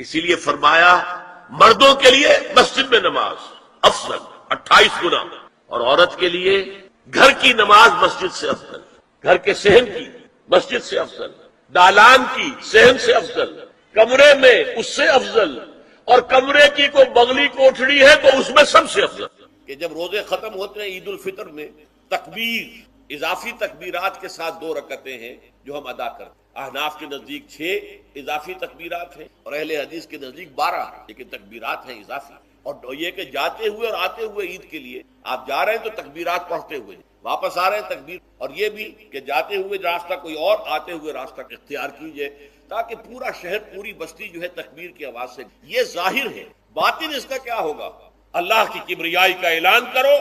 اسی لیے فرمایا مردوں کے لیے مسجد میں نماز افضل 28 گنا، اور عورت کے لیے گھر کی نماز مسجد سے افضل، گھر کے صحن کی مسجد سے افضل، دالان کی صحن سے افضل، کمرے میں اس سے افضل، اور کمرے کی کوئی بغلی کوٹھڑی ہے تو اس میں سب سے افضل۔ کہ جب روزے ختم ہوتے ہیں عید الفطر میں تکبیر اضافی تکبیرات کے ساتھ 2 رکعتیں ہیں جو ہم ادا کرتے ہیں۔ احناف کے نزدیک 6 اضافی تکبیرات ہیں اور اہل حدیث کے نزدیک 12، لیکن تکبیرات ہیں اضافی۔ اور یہ کہ جاتے ہوئے اور آتے ہوئے عید کے لیے آپ جا رہے ہیں تو تکبیرات پڑھتے ہوئے، واپس آ رہے ہیں تکبیر، اور یہ بھی کہ جاتے ہوئے راستہ کوئی اور، آتے ہوئے راستہ اختیار کیجئے، تاکہ پورا شہر پوری بستی جو ہے تکبیر کی آواز سے۔ یہ ظاہر ہے، باطن اس کا کیا ہوگا؟ اللہ کی کبریائی کا اعلان کرو،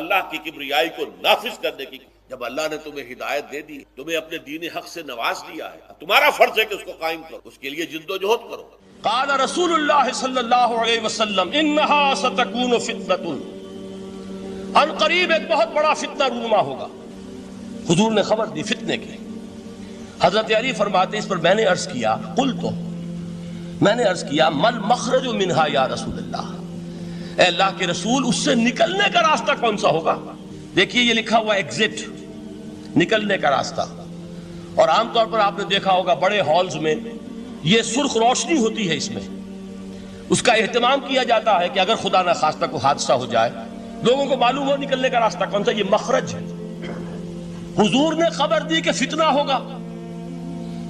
اللہ کی کبریائی کو نافذ کرنے کی۔ جب اللہ نے تمہیں ہدایت دے دی، تمہیں اپنے دین حق سے نواز دیا ہے، تمہارا فرض ہے کہ اس کو قائم کرو، اس کے لیے جد و جہد کرو۔ قال رسول اللہ صلی اللہ علیہ وسلم انہا ستکون فتنۃ، ان قریب ایک بہت بڑا فتنہ رونما ہوگا۔ حضور نے خبر دی فتنے کی۔ حضرت علی فرماتے اس پر میں نے عرض کیا، قلتو، میں نے عرض کیا، مل مخرج منہا یا رسول اللہ، اے اللہ کے رسول اس سے نکلنے کا راستہ کون سا ہوگا؟ دیکھیے یہ لکھا ہوا ایگزٹ، نکلنے کا راستہ، اور عام طور پر آپ نے دیکھا ہوگا بڑے ہالز میں یہ سرخ روشنی ہوتی ہے، اس میں اس کا اہتمام کیا جاتا ہے کہ اگر خدا نہ خواستہ کو حادثہ ہو جائے لوگوں کو معلوم ہو نکلنے کا راستہ کون سا، یہ مخرج ہے۔ حضور نے خبر دی کہ فتنہ ہوگا۔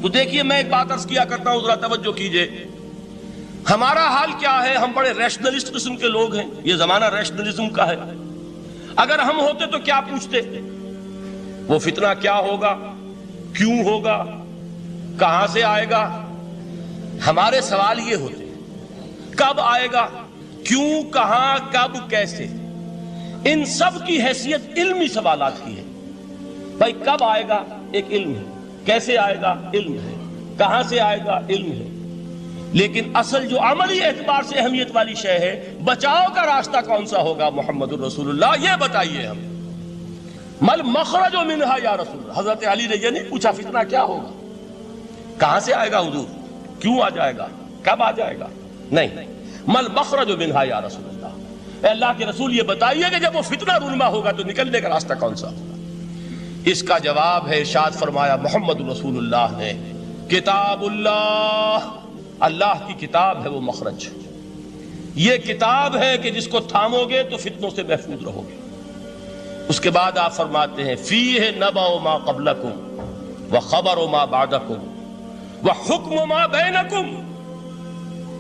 تو دیکھیے میں ایک بات عرض کیا کرتا ہوں، ذرا توجہ کیجئے، ہمارا حال کیا ہے؟ ہم بڑے ریشنلسٹ قسم کے لوگ ہیں، یہ زمانہ ریشنلزم کا ہے۔ اگر ہم ہوتے تو کیا پوچھتے؟ وہ فتنہ کیا ہوگا، کیوں ہوگا، کہاں سے آئے گا؟ ہمارے سوال یہ ہوتے ہیں، کب آئے گا، کیوں، کہاں، کب، کیسے؟ ان سب کی حیثیت علمی سوالات کی ہے۔ بھائی کب آئے گا ایک علم ہے، کیسے آئے گا علم ہے، کہاں سے آئے گا علم ہے، لیکن اصل جو عملی اعتبار سے اہمیت والی شے ہے، بچاؤ کا راستہ کون سا ہوگا محمد الرسول اللہ، یہ بتائیے ہم۔ مل مخرج منہا یا رسول اللہ، حضرت علی نے یہ نہیں پوچھا فتنہ کیا ہوگا، کہاں سے آئے گا حضور، کیوں آ جائے گا، کب آ جائے گا، نہیں، مل مخرج منہا یا رسول اللہ، اے اللہ کے رسول یہ بتائیے کہ جب وہ فتنہ رونما ہوگا تو نکلنے کا راستہ کون سا ہوگا؟ اس کا جواب ہے، ارشاد فرمایا محمد رسول اللہ نے، کتاب اللہ، اللہ کی کتاب ہے وہ مخرج، یہ کتاب ہے کہ جس کو تھامو گے تو فتنوں سے محفوظ رہو گے۔ اس کے بعد آپ فرماتے ہیں فیہ نبأ ما قبلکم وخبر ما بعدکم وحکم ما بینکم،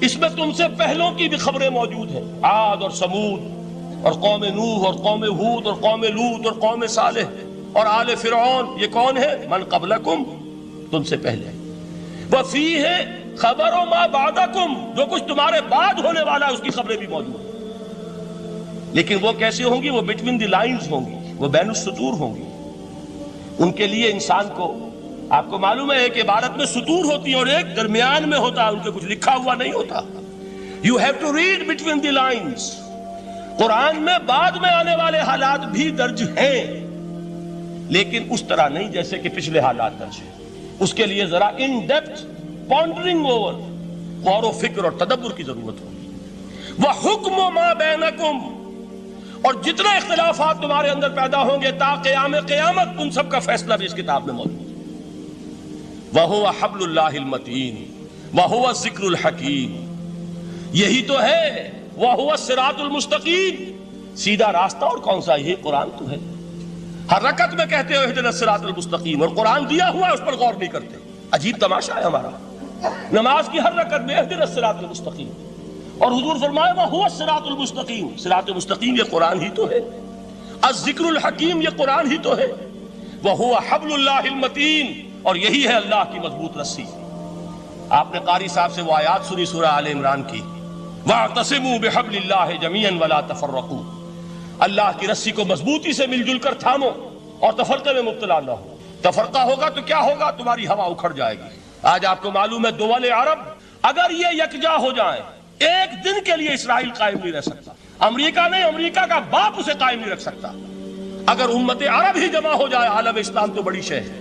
اس میں تم سے پہلوں کی بھی خبریں موجود ہیں، عاد اور سمود اور قوم نوح اور قوم ہود اور قوم لوط اور قوم صالح اور آل فرعون، یہ کون ہے؟ من قبلکم، تم سے پہلے۔ وفیہ خبر ما بعدکم، جو کچھ تمہارے بعد ہونے والا ہے اس کی خبریں بھی موجود ہیں، لیکن وہ کیسے ہوں گی؟ وہ بٹوین دی لائنز ہوں گی، وہ بین السطور ہوں گی۔ ان کے لیے انسان کو، آپ کو معلوم ہے ایک عبارت میں سطور ہوتی ہے اور ایک درمیان میں ہوتا ہے، ان کے کچھ لکھا ہوا نہیں ہوتا۔ You have to read between the lines. Quran میں بعد میں آنے والے حالات بھی درج ہیں، لیکن اس طرح نہیں جیسے کہ پچھلے حالات درج ہیں۔ اس کے لیے ذرا ان ڈیپتھ پونڈرنگ اوور، غور و فکر اور تدبر کی ضرورت ہوگی۔ وَحُکْمُ مَا بَيْنَكُمْ، اور جتنے اختلافات تمہارے اندر پیدا ہوں گے تا قیام قیامت، ان سب کا فیصلہ بھی اس کتاب میں موجود ہے۔ وَهُوَ حَبْلُ اللَّهِ الْمَتِينُ وَهُوَ الذِّكْرُ الْحَكِيمُ، یہی تو ہے وَهُوَ الصِّرَاطُ الْمُسْتَقِيمُ، سیدھا راستہ، اور کون سا؟ یہ قرآن تو ہے۔ ہر رکعت میں کہتے ہو اهْدِنَا الصِّرَاطَ الْمُسْتَقِيمُ، اور قرآن دیا ہوا ہے اس پر غور نہیں کرتے۔ عجیب تماشا ہے ہمارا، نماز کی ہر رکعت میں اهْدِنَا الصِّرَاطَ الْمُسْتَقِيمُ، اور حضور فرمایا وَهُوَ الصِّرَاطُ الْمُسْتَقِيمُ، صراط مستقیم یہ قرآن ہی تو ہے۔ الذکر الحکیم یہ قرآن ہی تو ہے۔ وَهُوَ حَبْلُ اللَّهِ الْمَتِينُ، اور یہی ہے اللہ کی مضبوط رسی۔ آپ نے قاری صاحب سے وہ آیات سنی سورہ آل عمران کی، وَاعْتَصِمُوا بِحَبْلِ اللَّهِ جَمِيعًا وَلَا تَفَرَّقُوا، اللہ کی رسی کو مضبوطی سے مل جل کر تھامو اور تفرقے میں مبتلا نہ ہو۔ تفرقہ ہوگا تو کیا ہوگا؟ تمہاری ہوا اکھڑ جائے گی۔ آج آپ کو معلوم ہے دول عرب اگر یہ یکجا ہو جائیں، ایک دن کے لیے اسرائیل قائم نہیں رہ سکتا، امریکہ نہیں، امریکہ کا باپ اسے قائم نہیں رکھ سکتا۔ اگر امت عرب ہی جمع ہو جائے، عالم اسلام تو بڑی شے ہے،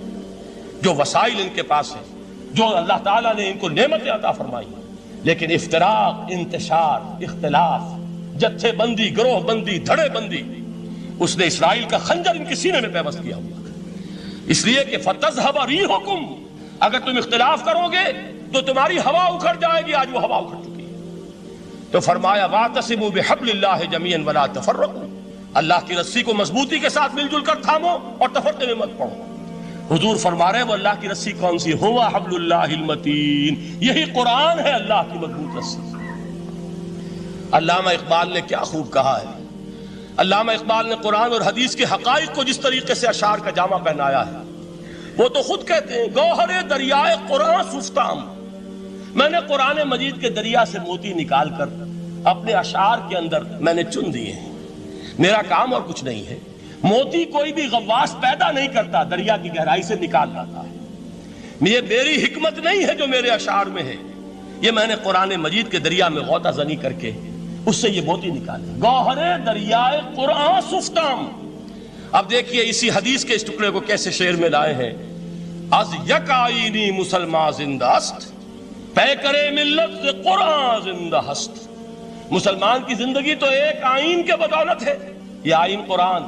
جو وسائل ان کے پاس ہے، جو اللہ تعالیٰ نے ان کو نعمتیں عطا فرمائی، لیکن افتراق، انتشار، اختلاف، جتھے بندی، گروہ بندی، دھڑے بندی، اس نے اسرائیل کا خنجر ان کے سینے میں پیوست کیا ہوا، اس لیے کہ فَتَذْهَبَ رِيحُكُمْ، اگر تم اختلاف کرو گے تو تمہاری ہوا اکھڑ جائے گی، آج وہ ہوا اکھڑ چکی ہے۔ تو فرمایا وَاعْتَصِمُوا بِحَبْلِ اللَّهِ جَمِيعًا وَلَا تَفَرَّقُوا، اللہ کی رسی کو مضبوطی کے ساتھ مل جل کر تھامو اور تفرقے میں مت پڑو۔ حضور فرما رہے ہیں وہ اللہ کی رسی کون سی؟ ہوا حبل اللہ المتین، یہی قرآن ہے اللہ کی مضبوط رسی۔ علامہ اقبال نے کیا خوب کہا ہے، علامہ اقبال نے قرآن اور حدیث کے حقائق کو جس طریقے سے اشعار کا جامع پہنایا ہے، وہ تو خود کہتے ہیں گوہر دریائے قرآن سفتام، میں نے قرآن مجید کے دریا سے موتی نکال کر اپنے اشعار کے اندر میں نے چن دیے ہیں، میرا کام اور کچھ نہیں ہے۔ موتی کوئی بھی غواص پیدا نہیں کرتا، دریا کی گہرائی سے نکال لاتا ہے۔ یہ میری حکمت نہیں ہے جو میرے اشعار میں ہے، یہ میں نے قرآن مجید کے دریا میں غوطہ زنی کر کے اس سے یہ موتی نکالے۔ گوہر دریائے قرآن سفتام۔ اب دیکھیے اسی حدیث کے اس ٹکڑے کو کیسے شعر میں لائے ہیں۔ از یک آئینی مسلمان زندہ است، پے کرے ملت سے قرآن زندہ ہست۔ مسلمان کی زندگی تو ایک آئین کے بدولت ہے، یہ آئین قرآن،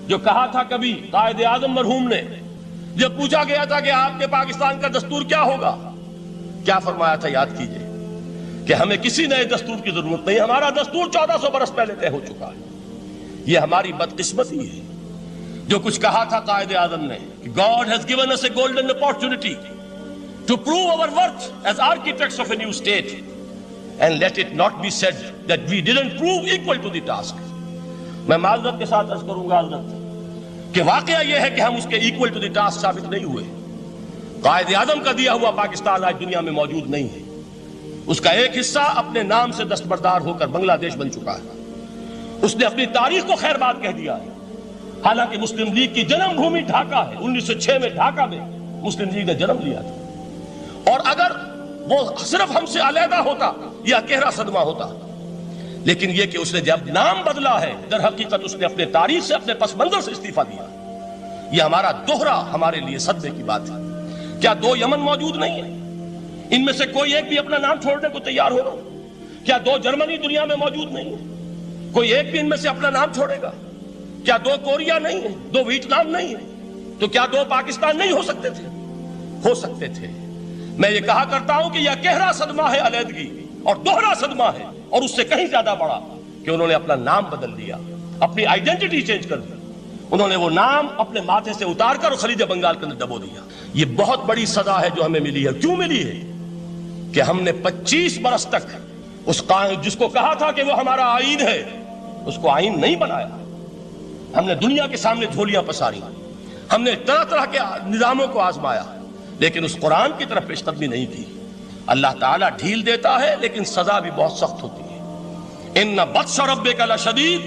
جو کہا تھا کبھی قائد اعظم مرحوم نے جب پوچھا گیا تھا کہ آپ کے پاکستان کا دستور کیا ہوگا، کیا فرمایا تھا یاد کیجئے کہ ہمیں کسی نئے دستور کی ضرورت نہیں، ہمارا دستور 1400 برس پہلے طے ہو چکا ہے۔ یہ ہماری بدقسمتی ہے جو کچھ کہا تھا قائد اعظم نے کہ God has given us a golden opportunity to prove our worth as architects of a new state and let it not be said that we didn't prove equal to the task۔ میں معذرت کے ساتھ عرض کروں گا حضرت کہ واقعہ یہ ہے کہ ہم اس کے ایکول ٹو دی ٹاسک ثابت نہیں ہوئے۔ قائد اعظم کا دیا ہوا پاکستان آج دنیا میں موجود نہیں ہے، اس کا ایک حصہ اپنے نام سے دستبردار ہو کر بنگلہ دیش بن چکا ہے، اس نے اپنی تاریخ کو خیر بات کہہ دیا ہے۔ حالانکہ مسلم لیگ کی جنم بھومی ڈھاکہ ہے، 1906 میں ڈھاکہ میں مسلم لیگ نے جنم لیا تھا، اور اگر وہ صرف ہم سے علیحدہ ہوتا یا گہرا صدمہ ہوتا، لیکن یہ کہ اس نے جب نام بدلا ہے در حقیقت اس نے اپنے تاریخ سے، اپنے پس منظر سے استعفیٰ دیا۔ یہ ہمارا دوہرا ہمارے لیے صدمے کی بات ہے۔ کیا 2 یمن موجود نہیں ہے؟ ان میں سے کوئی ایک بھی اپنا نام چھوڑنے کو تیار ہوگا؟ کیا 2 جرمنی دنیا میں موجود نہیں ہے؟ کوئی ایک بھی ان میں سے اپنا نام چھوڑے گا؟ کیا 2 کوریا نہیں ہے؟ 2 ویتنام نہیں ہے؟ تو کیا 2 پاکستان نہیں ہو سکتے تھے؟ ہو سکتے تھے۔ میں یہ کہا کرتا ہوں کہ یہ گہرا صدمہ ہے علیحدگی، اور دوہرا صدمہ ہے، اور اس سے کہیں زیادہ بڑا کہ انہوں نے اپنا نام بدل دیا، اپنی آئیڈینٹی چینج کر دی، انہوں نے وہ نام اپنے ماتھے سے اتار کر خلیج بنگال کے اندر دبو دیا۔ یہ بہت بڑی سزا ہے جو ہمیں ملی ہے۔ کیوں ملی ہے؟ کہ ہم نے 25 برس تک اس جس کو کہا تھا کہ وہ ہمارا آئین ہے، اس کو آئین نہیں بنایا۔ ہم نے دنیا کے سامنے جھولیاں پساری، ہم نے طرح طرح کے نظاموں کو آزمایا، لیکن اس قرآن کی طرف پیش قدمی نہیں کی۔ اللہ تعالیٰ ڈھیل دیتا ہے لیکن سزا بھی بہت سخت ہوتی ہے۔ ان بطش ربک لشدید،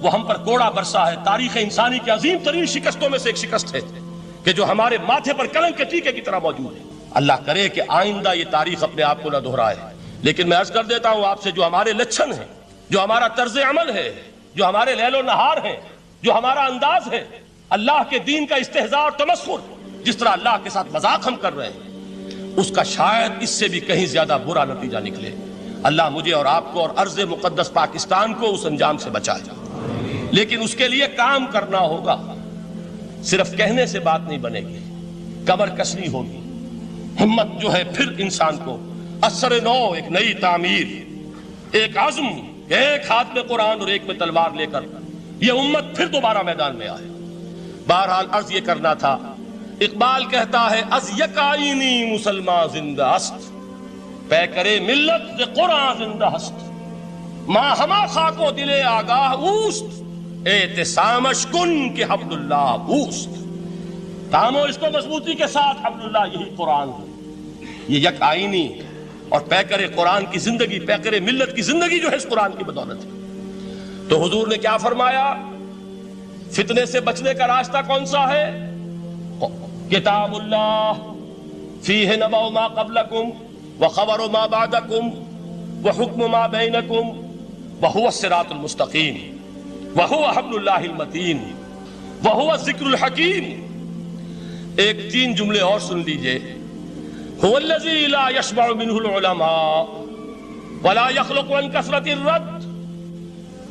وہ ہم پر کوڑا برسا ہے۔ تاریخ انسانی کی عظیم ترین شکستوں میں سے ایک شکست ہے کہ جو ہمارے ماتھے پر کلنک کے ٹیکے کی طرح موجود ہے۔ اللہ کرے کہ آئندہ یہ تاریخ اپنے آپ کو نہ دہرائے، لیکن میں عرض کر دیتا ہوں آپ سے، جو ہمارے لچھن ہیں، جو ہمارا طرز عمل ہے، جو ہمارے لیل و نہار ہیں، جو ہمارا انداز ہے، اللہ کے دین کا استہزاء اور تمسخر، جس طرح اللہ کے ساتھ مذاق ہم کر رہے ہیں، اس کا شاید اس سے بھی کہیں زیادہ برا نتیجہ نکلے۔ اللہ مجھے اور آپ کو اور ارض مقدس پاکستان کو اس انجام سے بچائے، لیکن اس کے لیے کام کرنا ہوگا۔ صرف کہنے سے بات نہیں بنے گی، کمر کسنی ہوگی، ہمت جو ہے پھر انسان کو اثر نو، ایک نئی تعمیر، ایک عزم، ایک ہاتھ میں قرآن اور ایک میں تلوار لے کر یہ امت پھر دوبارہ میدان میں آئے۔ بہرحال عرض یہ کرنا تھا، اقبال کہتا ہے از یک آئینی مسلمان زندہ است، پے کرے ملت سے قرآن زندہ ہست، ماں ہما خاک و دل آگاہ اوست، اعتصامش کن کہ حبل اللہ اوست۔ تامو اس کو مضبوطی کے ساتھ، حبل اللہ یہی قرآن ہے، یہ یک آئینی اور پے کرے قرآن کی زندگی، پے کرے ملت کی زندگی جو ہے اس قرآن کی بدولت ہے۔ تو حضور نے کیا فرمایا؟ فتنے سے بچنے کا راستہ کون سا ہے؟ کتاب اللہ فیہ نبأ ما قبلکم وخبر ما بعدکم وحکم ما بینکم وہو الصراط المستقیم وہو حبل اللہ المتین وہو الذکر الحکیم۔ ایک 3 جملے اور سن لیجئے۔ هو الذی لا یشبع منہ العلماء ولا یخلق عن کثرت الرد.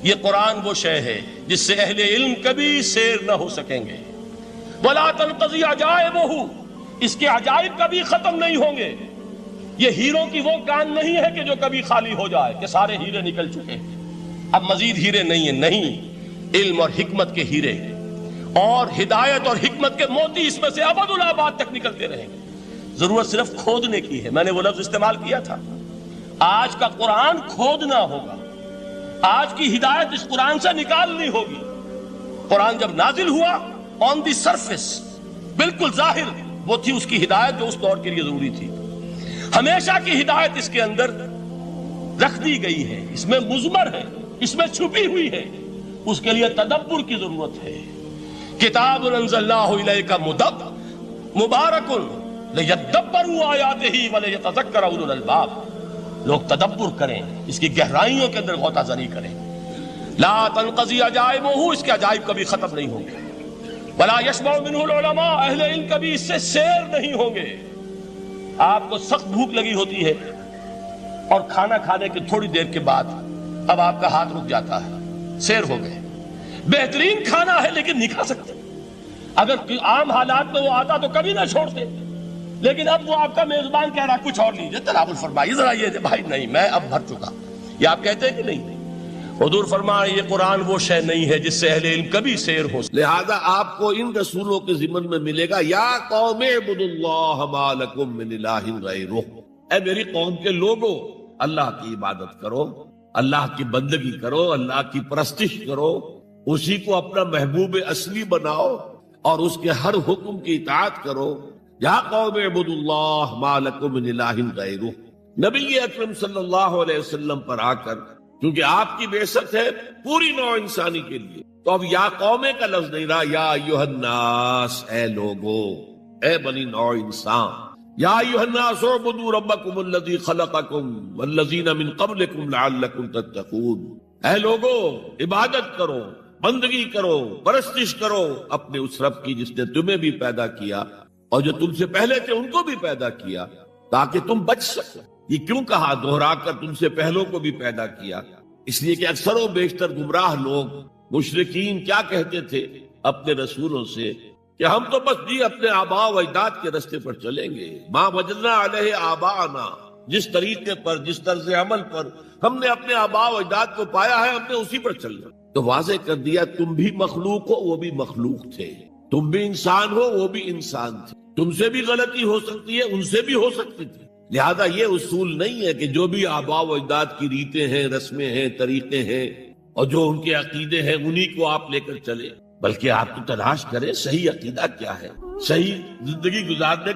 یہ قرآن وہ شے ہے جس سے اہل علم کبھی سیر نہ ہو سکیں گے. ولا تنقضی عجائبہ، اس کے عجائب کبھی ختم نہیں ہوں گے. یہ ہیروں کی وہ کان نہیں ہے کہ جو کبھی خالی ہو جائے کہ سارے ہیرے نکل چکے اب مزید ہیرے نہیں ہیں. نہیں، علم اور حکمت کے ہیرے اور ہدایت اور حکمت کے موتی اس میں سے ابد الآباد تک نکلتے رہیں گے. ضرورت صرف کھودنے کی ہے. میں نے وہ لفظ استعمال کیا تھا، آج کا قرآن کھودنا ہوگا. آج کی ہدایت اس قرآن سے نکالنی ہوگی. قرآن جب نازل ہوا آن دی سرفیس بالکل ظاہر وہ تھی اس کی ہدایت جو اس دور کے لیے ضروری تھی. ہمیشہ کی ہدایت اس کے اندر رکھ دی گئی ہے، اس میں مضمر ہے، اس میں چھپی ہوئی ہے. اس کے لیے تدبر کی ضرورت ہے. کتاب انزلناہ الیک مبارک لیدبروا آیاتہ ولیتذکر اولو الالباب. لوگ تدبر کریں، اس کی گہرائیوں کے اندر غوطہ زنی کریں. لا تنقضی عجائبہ، اس کے عجائب کبھی ختم نہیں ہوں گے. ولا یشبع منہ العلماء، اہل علم کبھی اس سے سیر نہیں ہوں گے. آپ کو سخت بھوک لگی ہوتی ہے اور کھانا کھانے کے تھوڑی دیر کے بعد اب آپ کا ہاتھ رک جاتا ہے، سیر ہو گئے. بہترین کھانا ہے لیکن نہیں کھا سکتے. اگر عام حالات میں وہ آتا تو کبھی نہ چھوڑتے، لیکن اب وہ آپ کا میزبان کہہ رہا کچھ اور لیجیے، تناول فرمائیے ذرا یہ بھائی نہیں میں اب بھر چکا. یہ آپ کہتے ہیں کہ نہیں؟ حضور فرمائے یہ قرآن وہ شے نہیں ہے جس سے اہل علم کبھی سیر ہو. لہذا آپ کو ان رسولوں کے ضمن میں ملے گا یا قوم اعبدوا اللہ ما لکم من الہ غیرہ، اے میری قوم کے لوگوں اللہ کی عبادت کرو، اللہ کی بندگی کرو، اللہ کی پرستش کرو، اسی کو اپنا محبوب اصلی بناؤ اور اس کے ہر حکم کی اطاعت کرو. یا قوم اعبدوا اللہ ما لکم من الہ غیرہ. نبی اکرم صلی اللہ علیہ وسلم پر آ کر کیونکہ آپ کی بعثت ہے پوری نوع انسانی کے لیے، تو اب یا قومے کا لفظ نہیں رہا، یا ایھا الناس، اے لوگو، اے بنی نوع انسان. یا ایھا الناس اعبدوا ربکم الذی خلقکم والذین من قبلکم لعلکم تتقون. اے لوگو عبادت کرو، بندگی کرو، پرستش کرو اپنے اس رب کی جس نے تمہیں بھی پیدا کیا اور جو تم سے پہلے تھے ان کو بھی پیدا کیا تاکہ تم بچ سکو. یہ کیوں کہا دوہرا کر تم سے پہلوں کو بھی پیدا کیا؟ اس لیے کہ اکثر و بیشتر گمراہ لوگ مشرکین کیا کہتے تھے اپنے رسولوں سے کہ ہم تو بس جی اپنے آباء و اجداد کے رستے پر چلیں گے. ما وجدنا علیہ آباءنا، جس طریقے پر جس طرز عمل پر ہم نے اپنے آباء و اجداد کو پایا ہے ہم نے اسی پر چلنا. تو واضح کر دیا تم بھی مخلوق ہو وہ بھی مخلوق تھے، تم بھی انسان ہو وہ بھی انسان تھے، تم سے بھی غلطی ہو سکتی ہے ان سے بھی ہو سکتی تھی. لہذا یہ اصول نہیں ہے کہ جو بھی آباء و اجداد کی ریتیں ہیں، رسمیں ہیں، طریقے ہیں اور جو ان کے عقیدے ہیں انہی کو آپ لے کر چلے، بلکہ آپ کو تلاش کریں صحیح عقیدہ کیا ہے، صحیح زندگی گزارنے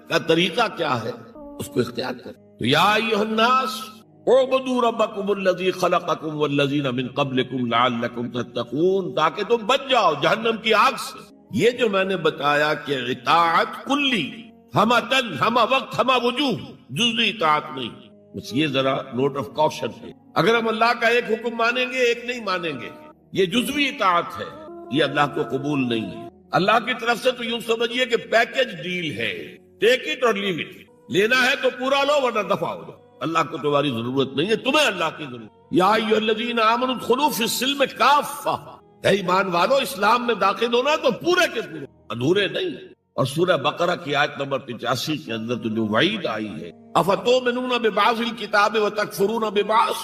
کا طریقہ کیا ہے، اس کو اختیار کریں. تو یا ایھا الناس اعبدوا ربکم الذی خلقکم والذین من قبلکم لعلکم تتقون، تاکہ تم بچ جاؤ جہنم کی آگ سے. یہ جو میں نے بتایا کہ اطاعت کلی، ہمہ تن، ہمہ وقت، ہمہ وجوہ، جزوی اطاعت نہیں، بس یہ ذرا نوٹ آف کوشن ہے. اگر ہم اللہ کا ایک حکم مانیں گے ایک نہیں مانیں گے، یہ جزوی اطاعت ہے، یہ اللہ کو قبول نہیں ہے. اللہ کی طرف سے تو یوں سمجھیے کہ پیکج ڈیل ہے، ٹیک اٹ اور لیو اٹ، لینا ہے تو پورا لو ورنہ دفع ہو جاؤ. اللہ کو تمہاری ضرورت نہیں ہے، تمہیں اللہ کی ضرورت. یا ایھا الذین آمنوا ادخلوا فی السلم کافہ، اے ایمان والو اسلام میں داخل ہونا تو پورے کے پورے، ادھورے نہیں. اور سورہ بقرہ کی آیت نمبر 85 کے اندر تو جو وعید آئی ہے، افتؤمنون ببعض الکتاب وتکفرون ببعض،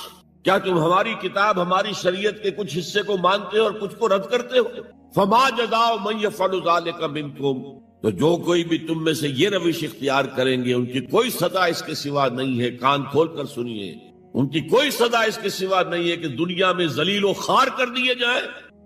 کیا تم ہماری کتاب ہماری شریعت کے کچھ حصے کو مانتے ہو اور کچھ کو رد کرتے ہو؟ فما جزاء من یفعل ذلک منکم، تو جو کوئی بھی تم میں سے یہ روش اختیار کریں گے ان کی کوئی سزا اس کے سوا نہیں ہے. کان کھول کر سنیے، ان کی کوئی سزا اس کے سوا نہیں ہے کہ دنیا میں ذلیل و خوار کر دیے جائیں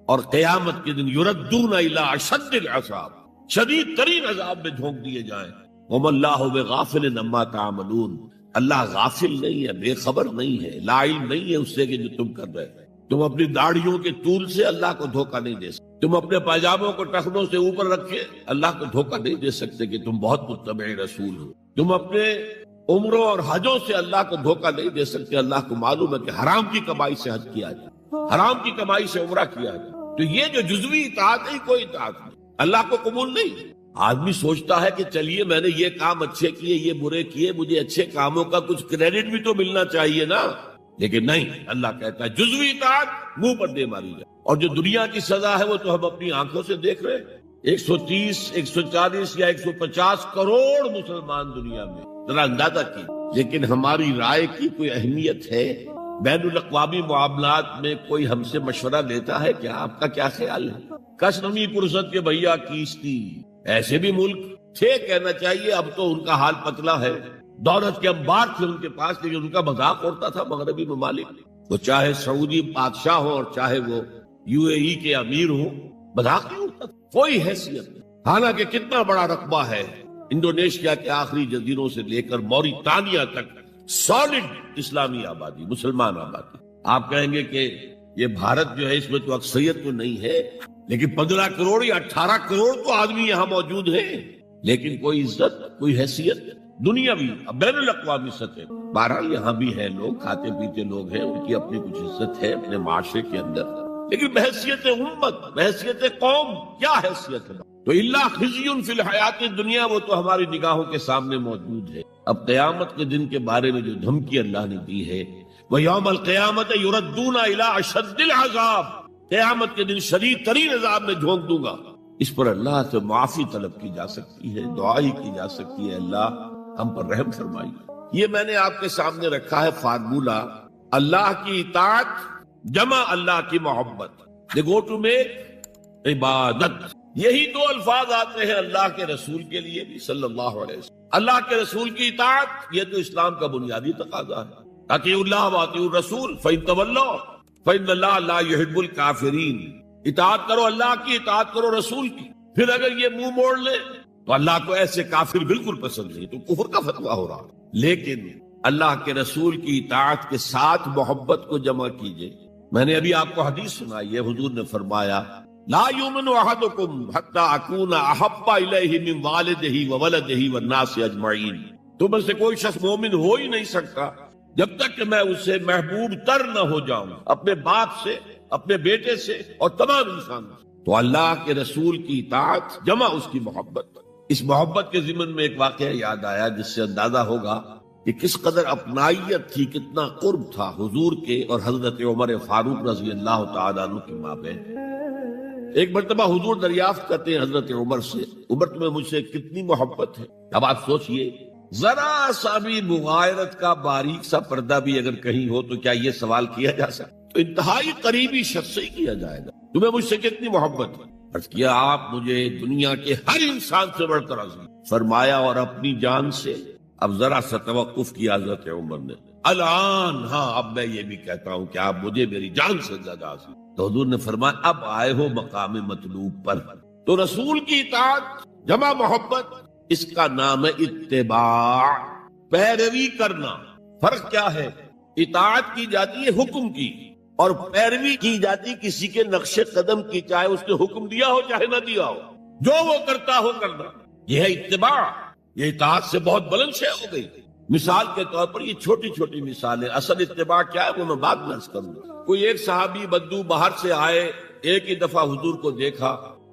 اور قیامت کے دن یردون الی اشد العذاب، شدید ترین عذاب میں جھونک دیے جائیں. وما اللہ بغافل عما تعملون، اللہ غافل نہیں ہے، بے خبر نہیں ہے، لا علم نہیں ہے اس سے کہ جو تم کر رہے ہیں. تم اپنی داڑھیوں کے طول سے اللہ کو دھوکہ نہیں دے سکتے، تم اپنے پاجاموں کو ٹخنوں سے اوپر رکھے اللہ کو دھوکہ نہیں دے سکتے کہ تم بہت متبع رسول ہو. تم اپنے عمروں اور حجوں سے اللہ کو دھوکہ نہیں دے سکتے، اللہ کو معلوم ہے کہ حرام کی کمائی سے حج کیا جائے، حرام کی کمائی سے عمرہ کیا جائے. تو یہ جو جزوی اطاعت ہے کوئی اطاعت نہیں، اللہ کو قبول نہیں. آدمی سوچتا ہے کہ چلیے میں نے یہ کام اچھے کیے، یہ برے کیے، مجھے اچھے کاموں کا کچھ کریڈٹ بھی تو ملنا چاہیے نا، لیکن نہیں، اللہ کہتا ہے جزوی اطاعت منہ پر دے ماری جائے۔ اور جو دنیا کی سزا ہے وہ تو ہم اپنی آنکھوں سے دیکھ رہے ہیں، 130، 140 یا 150 کروڑ مسلمان دنیا میں، ذرا اندازہ کی، لیکن ہماری رائے کی کوئی اہمیت ہے؟ بین الاقوامی معاملات میں کوئی ہم سے مشورہ لیتا ہے کیا؟ آپ کا کیا خیال ہے؟ کش نمی پرست کے بھیا کیستی، ایسے بھی ملک تھے کہنا چاہیے، اب تو ان کا حال پتلا ہے، دولت کے انبار تھے ان کے پاس، لیکن ان کا مذاق اڑتا تھا مغربی ممالک، وہ چاہے سعودی بادشاہ ہو اور چاہے وہ UAE کے امیر ہو، مذاق نہیں اڑتا تھا، کوئی حیثیت نہیں۔ حالانکہ کتنا بڑا رقبہ ہے انڈونیشیا کے آخری جزیروں سے لے کر موریتانیہ تک، سالڈ اسلامی آبادی، مسلمان آبادی۔ آپ کہیں گے کہ یہ بھارت جو ہے اس میں تو اکثریت تو نہیں ہے، لیکن 15 کروڑ یا 18 کروڑ تو آدمی یہاں موجود ہیں، لیکن کوئی عزت، کوئی حیثیت دنیاوی بین الاقوامی سطح۔ بہرحال یہاں بھی ہیں لوگ، کھاتے پیتے لوگ ہیں، ان کی اپنی کچھ عزت ہے اپنے معاشرے کے اندر، لیکن بحیثیت امت، بحیثیت قوم کیا حیثیت ہے؟ تو اللہ خزی فی الحیات دنیا، وہ تو ہماری نگاہوں کے سامنے موجود ہے۔ اب قیامت کے دن کے بارے میں جو دھمکی اللہ نے دی ہے، وہ یوم القیامت یردون الی اشد العذاب، قیامت کے دن شدید ترین عذاب میں جھونک دوں گا، اس پر اللہ سے معافی طلب کی جا سکتی ہے، دعا ہی کی جا سکتی ہے، اللہ ہم پر رحم فرمائیے۔ یہ میں نے آپ کے سامنے رکھا ہے فارمولہ، اللہ کی اطاعت جمع اللہ کی محبت، دے گو ٹو میک عبادت۔ یہی دو الفاظ آتے ہیں اللہ کے رسول کے لیے بھی صلی اللہ علیہ وسلم۔ اللہ کے رسول کی اطاعت یہ تو اسلام کا بنیادی تقاضا ہے، اطیعوا اللہ واطیعوا الرسول فإن تولوا فإن اللہ لا يحب الکافرین۔ اطاعت کرو اللہ کی، اطاعت کرو رسول کی، پھر اگر یہ منہ موڑ لے تو اللہ کو ایسے کافر بالکل پسند نہیں، تو کفر کا فتویٰ ہو رہا۔ لیکن اللہ کے رسول کی اطاعت کے ساتھ محبت کو جمع کیجئے۔ میں نے ابھی آپ کو حدیث سنائی ہے، حضور نے فرمایا لا یؤمن احدکم حتی اکون احب الیہ من والدہ وولدہ والناس اجمعین۔ تم میں سے کوئی شخص مومن ہو ہی نہیں سکتا جب تک کہ میں اسے محبوب تر نہ ہو جاؤں، اپنے باپ سے، اپنے بیٹے سے اور تمام انسانوں سے۔ تو اللہ کے رسول کی اطاعت جمع اس کی محبت۔ اس محبت کے ضمن میں ایک واقعہ یاد آیا جس سے اندازہ ہوگا کہ کس قدر اپنائیت تھی، کتنا قرب تھا حضور کے اور حضرت عمر فاروق رضی اللہ تعالیٰ عنہ کے مابین۔ ایک مرتبہ حضور دریافت کرتے ہیں حضرت عمر سے، عمر تمہیں مجھ سے کتنی محبت ہے؟ اب آپ سوچئے، ذرا سا بھی مغایرت کا باریک سا پردہ بھی اگر کہیں ہو تو کیا یہ سوال کیا جا سکتا؟ تو انتہائی قریبی شخص سے ہی کیا جائے گا، تمہیں مجھ سے کتنی محبت ہے؟ عرض کیا آپ مجھے دنیا کے ہر انسان سے بڑھ کر عزیز۔ فرمایا اور اپنی جان سے؟ اب ذرا سا توقف کیا حضرت عمر نے، الان ہاں اب میں یہ بھی کہتا ہوں کہ آپ مجھے میری جان سے زیادہ عزیز۔ تو حضور نے فرمایا اب آئے ہو مقام مطلوب پر۔ تو رسول کی اطاعت جمع محبت، اس کا نام ہے اتباع، پیروی کرنا۔ فرق کیا ہے؟ اطاعت کی جاتی ہے حکم کی، اور پیروی کی جاتی کسی کے نقش قدم کی، چاہے اس نے حکم دیا ہو چاہے نہ دیا ہو، جو وہ کرتا ہو کرنا، یہ ہے اتباع۔ یہ اطاعت سے بہت بلند شے ہو گئی۔ مثال کے طور پر یہ چھوٹی چھوٹی مثالیں، اصل اتباع کیا ہے وہ میں بعد میں عرض کروں گا۔ کوئی ایک صحابی بدو باہر سے آئے، ایک ہی دفعہ حضور کو دیکھا،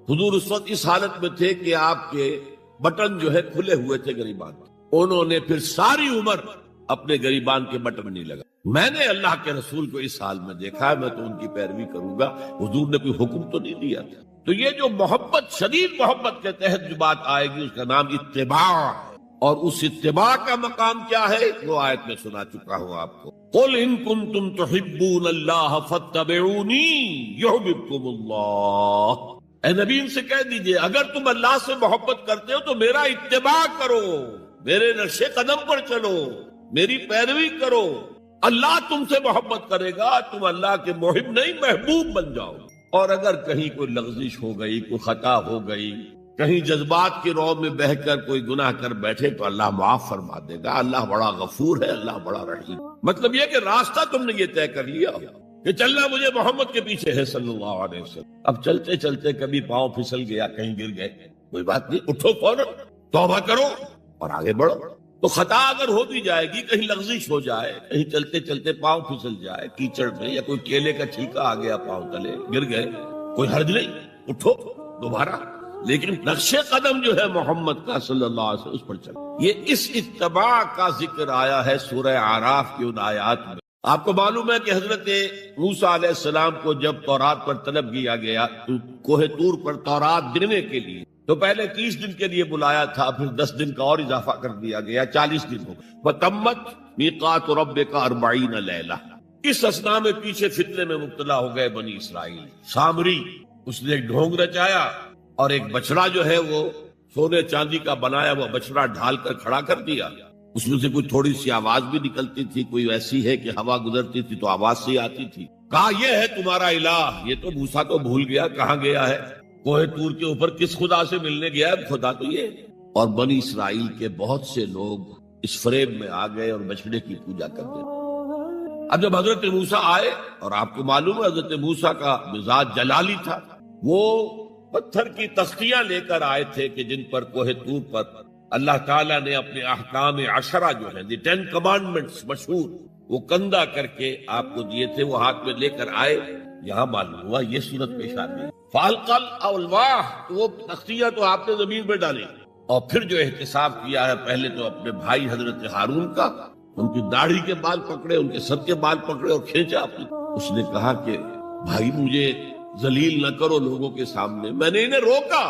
حضور اس وقت اس حالت میں تھے کہ آپ کے بٹن جو ہے کھلے ہوئے تھے گریبان کے، انہوں نے پھر ساری عمر اپنے گریبان کے بٹن نہیں لگا۔ میں نے اللہ کے رسول کو اس حال میں دیکھا ہے، میں تو ان کی پیروی کروں گا، حضور نے کوئی حکم تو نہیں دیا تھا۔ تو یہ جو محبت، شدید محبت کے تحت جو بات آئے گی اس کا نام اتباع ہے، اور اس اتباع کا مقام کیا ہے وہ آیت میں سنا چکا ہوں آپ کو۔ قل ان کنتم تحبون اللہ فاتبعونی یحببکم اللہ۔ اے نبی ان سے کہہ دیجئے اگر تم اللہ سے محبت کرتے ہو تو میرا اتباع کرو، میرے نقش قدم پر چلو، میری پیروی کرو، اللہ تم سے محبت کرے گا، تم اللہ کے محب نہیں محبوب بن جاؤ۔ اور اگر کہیں کوئی لغزش ہو گئی، کوئی خطا ہو گئی، کہیں جذبات کی رو میں بہہ کر کوئی گناہ کر بیٹھے تو اللہ معاف فرما دے گا، اللہ بڑا غفور ہے، اللہ بڑا رحیم۔ مطلب یہ کہ راستہ تم نے یہ طے کر لیا کہ چلنا مجھے محمد کے پیچھے ہے صلی اللہ علیہ وسلم۔ اب چلتے چلتے کبھی پاؤں پھسل گیا، کہیں گر گئے، کوئی بات نہیں، اٹھو فوراً، توبہ کرو اور آگے بڑھو۔ تو خطا اگر ہو بھی جائے گی، کہیں لغزش ہو جائے، کہیں چلتے چلتے پاؤں پھسل جائے کیچڑ میں، یا کوئی کیلے کا چھیکا آ گیا پاؤں تلے، گر گئے، کوئی حرج نہیں، اٹھو دوبارہ۔ لیکن نقش قدم جو ہے محمد کا صلی اللہ علیہ وسلم اس پر چل. یہ اس اتباع کا ذکر آیا ہے سورہ اعراف کی ان آیات میں. آپ کو معلوم ہے کہ حضرت موسیٰ علیہ السلام کو جب تورات پر طلب کیا گیا کوہ طور پر تورات دینے کے لیے، تو پہلے 30 دن کے لیے بلایا تھا، پھر 10 دن کا اور اضافہ کر دیا گیا، 40 دن ہو گئے. وَتَمَّتْ مِيقَاتُ رَبِّكَ 40 لَيْلَةً. اس اسنا میں پیچھے فتنے میں مبتلا ہو گئے بنی اسرائیل. سامری اس نے ایک ڈھونگ رچایا اور ایک بچڑا جو ہے وہ سونے چاندی کا بنایا ہوا بچڑا ڈھال کر کھڑا کر دیا. اس میں سے کوئی تھوڑی سی آواز بھی نکلتی تھی، کوئی ایسی ہے کہ ہوا گزرتی تھی تو آواز سے آتی تھی. کہا یہ ہے تمہارا الہ. یہ تو موسیٰ تو بھول گیا کہاں گیا ہے، کوہ طور کے اوپر کس خدا سے ملنے گیا ہے، خدا تو یہ ہے. اور بنی اسرائیل کے بہت سے لوگ اس فریب میں آ گئے اور بچڑے کی پوجا کرتے. اب جب حضرت موسیٰ آئے، اور آپ کو معلوم ہے حضرت موسیٰ کا مزاج جلالی تھا، وہ پتھر کی تختیاں لے کر آئے تھے کہ جن پر کوہ طور پر اللہ تعالیٰ نے اپنے احکام 10 جو ہیں 10 کمانڈمنٹس مشہور، وہ کندہ کر کے آپ کو دیے تھے، وہ ہاتھ میں لے کر آئے. یہاں معلوم ہوا یہ صورت پیش آ گئی. فالقل الواح، وہ تختیاں تو آپ نے زمین میں ڈالی، اور پھر جو احتساب کیا ہے پہلے تو اپنے بھائی حضرت ہارون کا، ان کی داڑھی کے بال پکڑے، ان کے سر کے بال پکڑے اور کھینچا اپنے. اس نے کہا کہ بھائی مجھے ذلیل نہ کرو لوگوں کے سامنے. میں نے انہیں روکا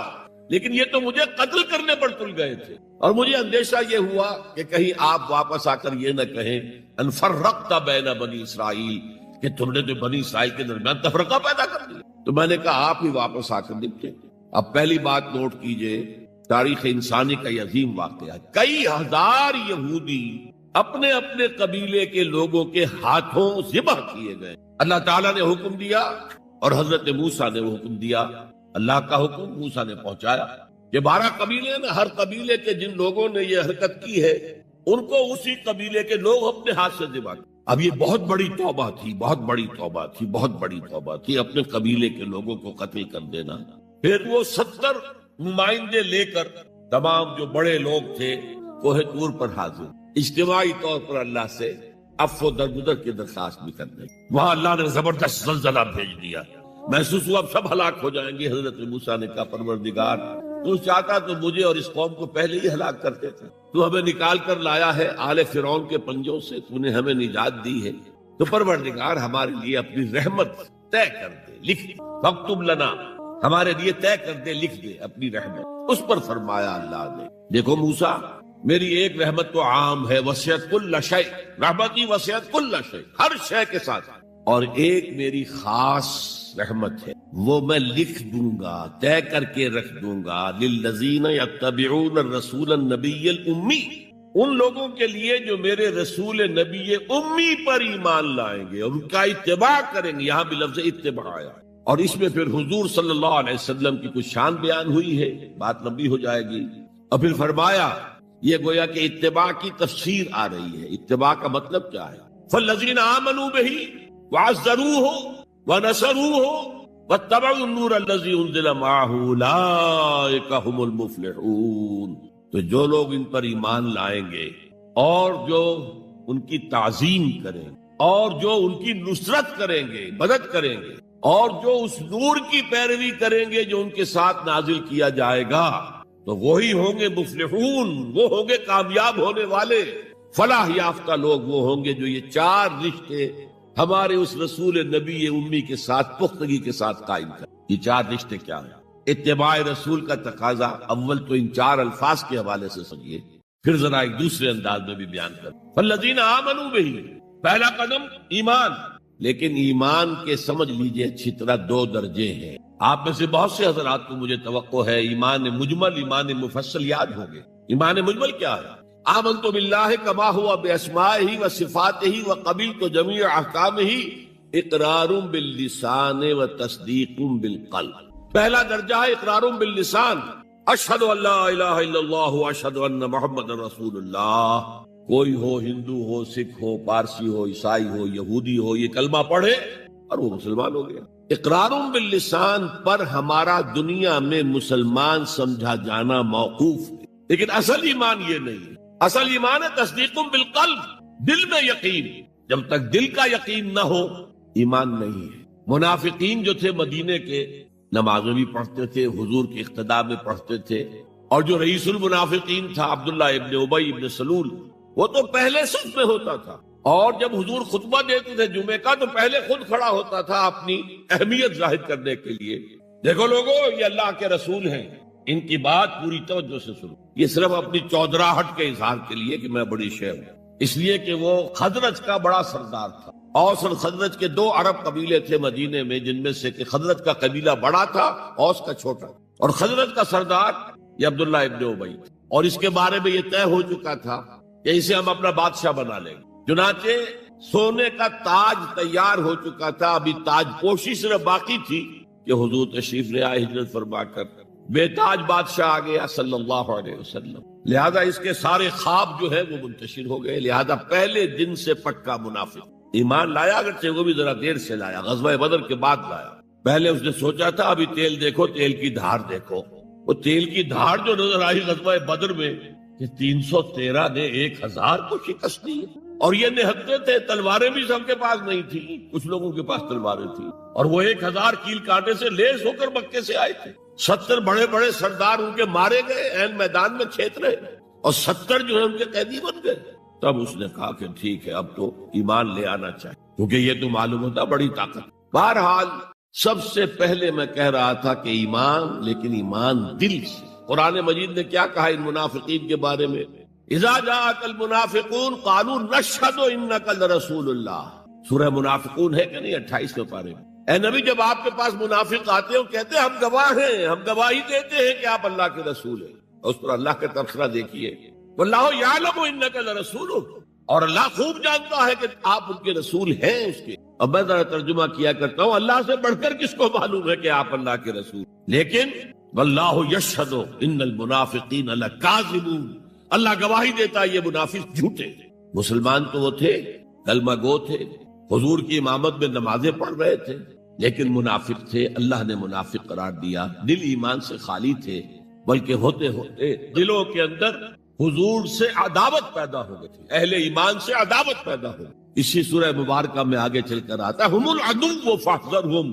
لیکن یہ تو مجھے قتل کرنے پر تل گئے تھے، اور مجھے اندیشہ یہ ہوا کہ کہیں آپ واپس آ کر یہ نہ کہیں ان فرقت بین بنی اسرائیل، کہ تم نے تو بنی اسرائیل کے درمیان تفرقہ پیدا کر دیا. تو میں نے کہا آپ ہی واپس آ کر نپٹیں. اب پہلی بات نوٹ کیجئے، تاریخ انسانی کا یہ عظیم واقعہ ہے. کئی ہزار یہودی اپنے اپنے قبیلے کے لوگوں کے ہاتھوں ذبح کیے گئے. اللہ تعالیٰ نے حکم دیا اور حضرت موسیٰ نے وہ حکم دیا. اللہ کا حکم موسیٰ نے پہنچایا. یہ 12 قبیلے ہیں، ہر قبیلے کے جن لوگوں نے یہ حرکت کی ہے ان کو اسی قبیلے کے لوگ اپنے ہاتھ سے ذبح کیا. اب یہ بہت بڑی توبہ تھی، بہت بڑی توبہ تھی، بہت بڑی توبہ تھی، اپنے قبیلے کے لوگوں کو قتل کر دینا. پھر وہ 70 نمائندے لے کر تمام جو بڑے لوگ تھے کوہ طور پر حاضر، اجتماعی طور پر اللہ سے عفو درگزر کی درخواست بھی کر دی. وہاں اللہ نے زبردست زلزلہ بھیج دیا. محسوس ہوا اب سب ہلاک ہو جائیں گے. حضرت موسیٰ نے کہا پروردگار تو چاہتا تو مجھے اور اس قوم کو پہلے ہی ہلاک کرتے تھے. تو ہمیں نکال کر لایا ہے آل فرعون کے پنجوں سے، تو نے ہمیں نجات دی ہے، تو پروردگار ہمارے لیے اپنی رحمت طے کر دے، لکھ دے. فاکتب لنا، ہمارے لیے طے کر دے، لکھ دے اپنی رحمت. اس پر فرمایا اللہ نے دیکھو موسیٰ، میری ایک رحمت تو عام ہے، وسعت کل شیء، رحمتی وسعت کل شیء، ہر شے کے ساتھ، اور ایک میری خاص رحمت ہے، وہ میں لکھ دوں گا، طے کر کے رکھ دوں گا. للذین یتبعون الرسول النبی الامی، ان لوگوں کے لیے جو میرے رسول نبی امی پر ایمان لائیں گے اور ان کا اتباع کریں گے. یہاں بھی لفظ اتباع آیا ہے، اور اس میں پھر حضور صلی اللہ علیہ وسلم کی کچھ شان بیان ہوئی ہے، بات لمبی ہو جائے گی. اور پھر فرمایا یہ گویا کہ اتباع کی تفسیر آ رہی ہے. اتباع کا مطلب کیا ہے؟ فالذین آمنوا بہ وعزروہ ونصروہ واتبعوا النور الذی انزل معہ اولئک هم المفلحون. تو جو لوگ ان پر ایمان لائیں گے اور جو ان کی تعظیم کریں اور جو ان کی نصرت کریں گے، مدد کریں گے، اور جو اس نور کی پیروی کریں گے جو ان کے ساتھ نازل کیا جائے گا، تو وہی ہوں گے مفلحون، وہ ہوں گے کامیاب ہونے والے. فلاح یافتہ لوگ وہ ہوں گے جو یہ 4 رشتے ہمارے اس رسول نبی امی کے ساتھ پختگی کے ساتھ قائم کر. یہ 4 رشتے کیا ہیں؟ اتباع رسول کا تقاضا اول تو ان 4 الفاظ کے حوالے سے سمجھیے، پھر ذرا ایک دوسرے انداز میں بھی بیان کر. فالذین آمنوا بہ، پہلا قدم ایمان. لیکن ایمان کے سمجھ لیجئے اچھی طرح 2 درجے ہیں. آپ میں سے بہت سے حضرات کو مجھے توقع ہے ایمان مجمل، ایمان مفصل یاد ہوں گے. ایمان مجمل کیا ہے؟ آمنت باللہ کما ہوا باسمائہ وصفاتہ وقبلت جمیع احکامہ اقرار باللسان وتصدیق بالقلب. پہلا درجہ ہے اقرار باللسان، اشہد ان لا الہ الا اللہ واشہد ان محمد رسول اللہ. کوئی ہو، ہندو ہو، سکھ ہو، پارسی ہو، عیسائی ہو، یہودی ہو، یہ کلمہ پڑھے اور وہ مسلمان ہو گیا. اقرار باللسان پر ہمارا دنیا میں مسلمان سمجھا جانا موقوف ہے، لیکن اصل ایمان یہ نہیں ہے. اصل ایمان ہے تصدیق بالقلب، دل میں یقین. جب تک دل کا یقین نہ ہو ایمان نہیں ہے. منافقین جو تھے مدینے کے، نمازیں بھی پڑھتے تھے، حضور کے اقتداء میں پڑھتے تھے. اور جو رئیس المنافقین تھا عبداللہ ابن ابی ابن سلول، وہ تو پہلے صف میں ہوتا تھا، اور جب حضور خطبہ دیتے تھے جمعے کا تو پہلے خود کھڑا ہوتا تھا اپنی اہمیت ظاہر کرنے کے لیے. دیکھو لوگو، یہ اللہ کے رسول ہیں، ان کی بات پوری توجہ سے سنو. یہ صرف اپنی چودراہٹ کے اظہار کے لیے کہ میں بڑی شے ہوں، اس لیے کہ وہ خزرج کا بڑا سردار تھا. اوس اور خزرج کے 2 عرب قبیلے تھے مدینے میں، جن میں سے کہ خزرج کا قبیلہ بڑا تھا، اوس کا چھوٹا. اور خزرج کا سردار یہ عبداللہ ابن ابی، اور اس کے بارے میں یہ طے ہو چکا تھا کہ اسے ہم اپنا بادشاہ بنا لیں گے. چنانچہ سونے کا تاج تیار ہو چکا تھا، ابھی تاج پوشی صرف باقی تھی کہ حضور تشریف لے آئے ہجرت فرما کر. بے تاج بادشاہ آ گیا صلی اللہ علیہ وسلم، لہذا اس کے سارے خواب جو ہے وہ منتشر ہو گئے. لہذا پہلے دن سے پکا منافق. ایمان لایا اگرچہ وہ بھی ذرا دیر سے لایا، غزوہ بدر کے بعد لایا. پہلے اس نے سوچا تھا ابھی تیل دیکھو، تیل کی دھار دیکھو. وہ تیل کی دھار جو نظر آئی غزوہ بدر میں کہ 313 نے 1000 کو شکست دی. اور یہ نہتے تھے، تلواریں بھی سب کے پاس نہیں تھی، کچھ لوگوں کے پاس تلواریں تھی، اور وہ 1000 کیل کانٹے سے لیس ہو کر مکے سے آئے تھے. 70 بڑے بڑے سردار ان کے مارے گئے عین میدان میں کھیت رہے، اور 70 جو ہے ان کے قیدی بن گئے. تب اس نے کہا کہ ٹھیک ہے اب تو ایمان لے آنا چاہیے، کیونکہ یہ تو معلوم ہوتا بڑی طاقت. بہرحال سب سے پہلے میں کہہ رہا تھا کہ ایمان، لیکن ایمان دل سے. قرآن مجید نے کیا کہا ان منافقین کے بارے میں؟ اذا جاءك المنافقون قالوا نشهد انك لرسول اللہ. سورہ منافقون ہے کہ نہیں 28ویں پارے میں. اے نبی، جب آپ کے پاس منافق آتے ہیں کہتے ہیں ہم گواہ ہیں، ہم گواہی دیتے ہیں کہ آپ اللہ کے رسول ہیں. اس پر اللہ کا تبصرہ دیکھیے، واللہ یعلم انک لرسولہ، اور اللہ خوب جانتا ہے کہ آپ ان کے رسول ہیں اس کے. اب میں ذرا ترجمہ کیا کرتا ہوں، اللہ سے بڑھ کر کس کو معلوم ہے کہ آپ اللہ کے رسول. لیکن واللہ یشہد ان المنافقین لکاذبون، اللہ گواہی دیتا ہے یہ منافق جھوٹے. مسلمان تو وہ تھے، کلمہ گو تھے، حضور کی امامت میں نمازیں پڑھ رہے تھے، لیکن منافق تھے. اللہ نے منافق قرار دیا. دل ایمان سے خالی تھے، بلکہ ہوتے ہوتے دلوں کے اندر حضور سے عداوت پیدا ہو گئی تھی، اہل ایمان سے عداوت پیدا ہو گئی. اسی سورہ مبارکہ میں آگے چل کر آتا ہے ہم العدو فاحذرہم،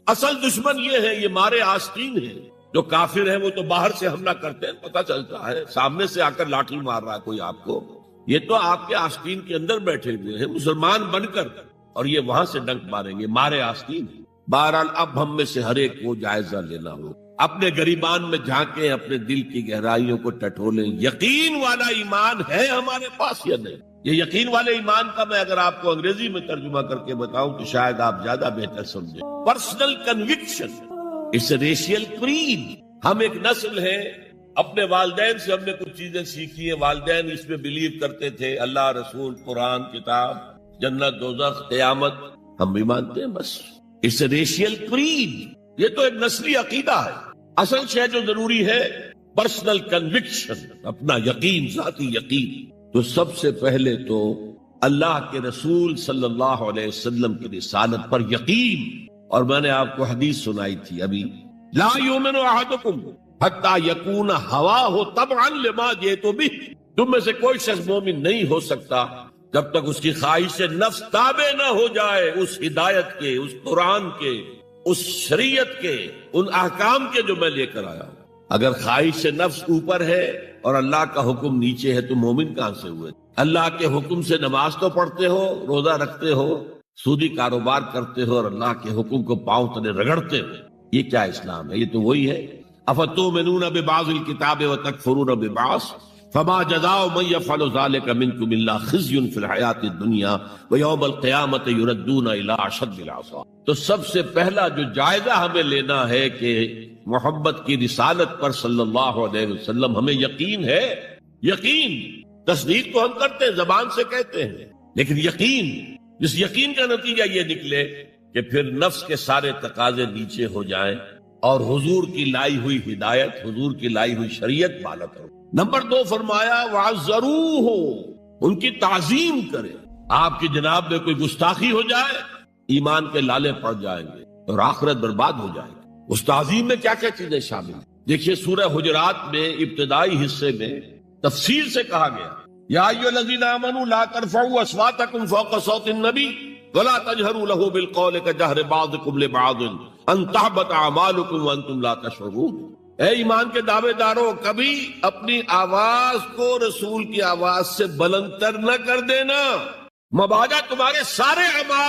اصل دشمن یہ ہے، یہ مارے آستین ہے. جو کافر ہیں وہ تو باہر سے حملہ کرتے ہیں، پتہ چلتا ہے، سامنے سے آ کر لاٹھی مار رہا ہے کوئی آپ کو. یہ تو آپ کے آستین کے اندر بیٹھے ہوئے ہیں مسلمان بن کر، اور یہ وہاں سے ڈنک ماریں گے، مارے آستین. بہرحال اب ہم میں سے ہر ایک کو جائزہ لینا ہو، اپنے گریبان میں جھانکیں، اپنے دل کی گہرائیوں کو ٹٹولیں. یقین والا ایمان ہے ہمارے پاس یا نہیں؟ یہ یقین والے ایمان کا میں اگر آپ کو انگریزی میں ترجمہ کر کے بتاؤں تو شاید آپ زیادہ بہتر سمجھیں. پرسنل کنوکشن، اس ریشیل کریڈ. ہم ایک نسل ہے، اپنے والدین سے ہم نے کچھ چیزیں سیکھی ہیں، والدین اس میں بلیو کرتے تھے، اللہ، رسول، قرآن، کتاب، جنت، دوزخ، قیامت، ہم بھی مانتے ہیں. بس اس ریشیل کریڈ، یہ تو ایک نسلی عقیدہ ہے. اصل شے جو ضروری ہے پرسنل کنوکشن، اپنا یقین، ذاتی یقین. تو سب سے پہلے تو اللہ کے رسول صلی اللہ علیہ وسلم کی رسالت پر یقین. اور میں نے آپ کو حدیث سنائی تھی ابھی، لا یؤمن احدکم حتی یکون ہواہ تبعا لما جئت بہ. تم میں سے کوئی شخص مومن نہیں ہو سکتا جب تک اس کی خواہش نفس تابع نہ ہو جائے اس ہدایت کے، اس قرآن کے، اس شریعت کے، ان احکام کے جو میں لے کر آیا ہوں. اگر خواہش نفس اوپر ہے اور اللہ کا حکم نیچے ہے تو مومن کہاں سے ہوئے؟ اللہ کے حکم سے نماز تو پڑھتے ہو، روزہ رکھتے ہو، سودی کاروبار کرتے ہو، اور اللہ کے حکم کو پاؤں تلے رگڑتے ہو. یہ کیا اسلام ہے؟ یہ تو وہی ہے. افتؤمنون ببعض الکتاب وتکفرون ببعض فما جزاء من يفعل ذلك منكم الا خزي في الحیاة الدنیا ويوم القیامة يردون الى اشد العذاب. تو سب سے پہلا جو جائزہ ہمیں لینا ہے کہ محمد کی رسالت پر صلی اللہ علیہ وسلم ہمیں یقین ہے. یقین، تصدیق تو ہم کرتے ہیں، زبان سے کہتے ہیں، لیکن یقین، جس یقین کا نتیجہ یہ نکلے کہ پھر نفس کے سارے تقاضے نیچے ہو جائیں اور حضور کی لائی ہوئی ہدایت، حضور کی لائی ہوئی شریعت پالا کرو. نمبر 2 فرمایا وَعَزَّرُوهُ، ان کی تعظیم کرے. آپ کی جناب میں کوئی گستاخی ہو جائے، ایمان کے لالے پڑ جائیں گے اور آخرت برباد ہو جائے گی. اس تعظیم میں کیا کیا چیزیں شامل ہیں؟ دیکھیے سورہ حجرات میں ابتدائی حصے میں تفصیل سے کہا گیا یا ایھا الذین آمنوا لا ترفعوا اصواتکم فوق صوت النبی ولا تجہروا له بالقول کجہر بعضکم لبعض ان تحبط اعمالکم وانتم لا تشعرون۔ اے ایمان کے دعوے داروں، کبھی اپنی آواز کو رسول کی آواز سے بلند تر نہ کر دینا، مبادا تمہارے سارے اعمال